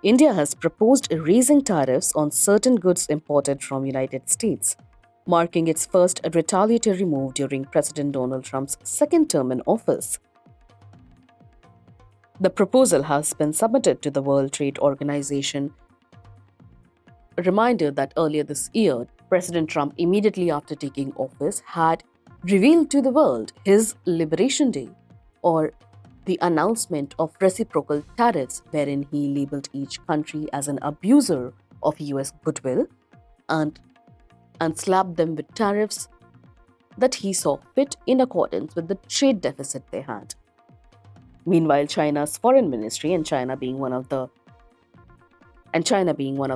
India has proposed raising tariffs on certain goods imported from United States, marking its first retaliatory move during President Donald Trump's second term in office. The proposal has been submitted to the World Trade Organization. A reminder that earlier this year, President Trump, immediately after taking office, had revealed to the world his Liberation Day, or the announcement of reciprocal tariffs, wherein he labeled each country as an abuser of US goodwill and slapped them with tariffs that he saw fit in accordance with the trade deficit they had. Meanwhile, China's foreign ministry, and China being one of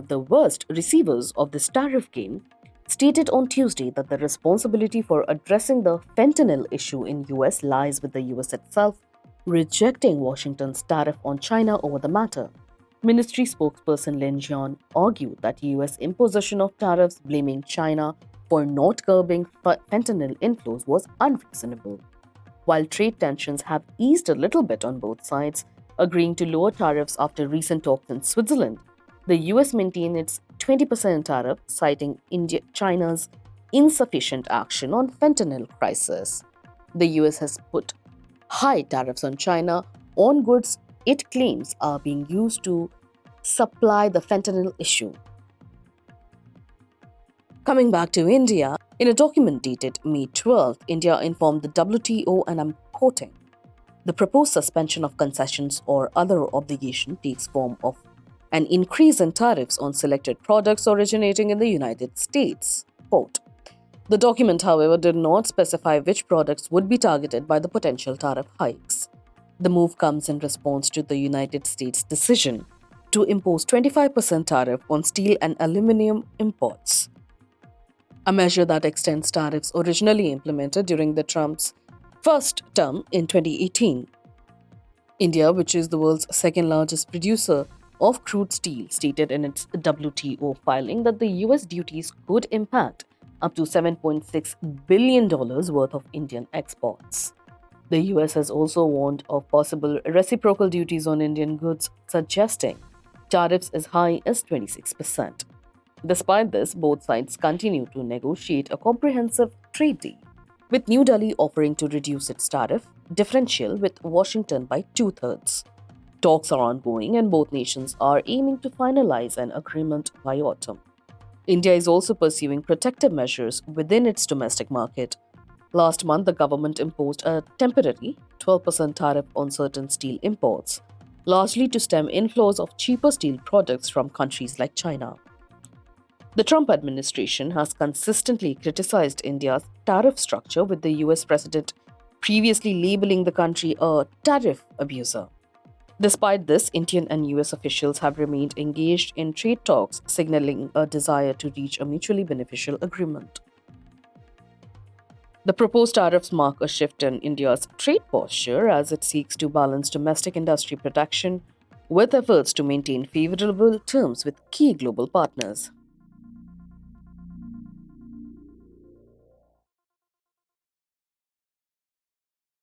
the worst receivers of this tariff game, stated on Tuesday that the responsibility for addressing the fentanyl issue in US lies with the US itself, rejecting Washington's tariff on China over the matter. Ministry spokesperson Lin Jian argued that US imposition of tariffs blaming China for not curbing fentanyl inflows was unreasonable. While trade tensions have eased a little bit on both sides, agreeing to lower tariffs after recent talks in Switzerland, the US maintained its 20% tariff, citing China's insufficient action on fentanyl crisis. The US has put high tariffs on China on goods it claims are being used to supply the fentanyl issue. Coming back to India, in a document dated May 12th, India informed the WTO, and I'm quoting, "The proposed suspension of concessions or other obligation takes form of an increase in tariffs on selected products originating in the United States." Quote. The document, however, did not specify which products would be targeted by the potential tariff hikes. The move comes in response to the United States' decision to impose 25% tariff on steel and aluminum imports, a measure that extends tariffs originally implemented during the Trump's first term in 2018. India, which is the world's second largest producer of crude steel, stated in its WTO filing that the US duties could impact up to $7.6 billion worth of Indian exports. The US has also warned of possible reciprocal duties on Indian goods, suggesting tariffs as high as 26%. Despite this, both sides continue to negotiate a comprehensive trade deal, with New Delhi offering to reduce its tariff differential with Washington by 2/3. Talks are ongoing, and both nations are aiming to finalize an agreement by autumn. India is also pursuing protective measures within its domestic market. Last month, the government imposed a temporary 12% tariff on certain steel imports, largely to stem inflows of cheaper steel products from countries like China. The Trump administration has consistently criticized India's tariff structure, with the US president previously labeling the country a tariff abuser. Despite this, Indian and US officials have remained engaged in trade talks, signaling a desire to reach a mutually beneficial agreement. The proposed tariffs mark a shift in India's trade posture as it seeks to balance domestic industry protection with efforts to maintain favorable terms with key global partners.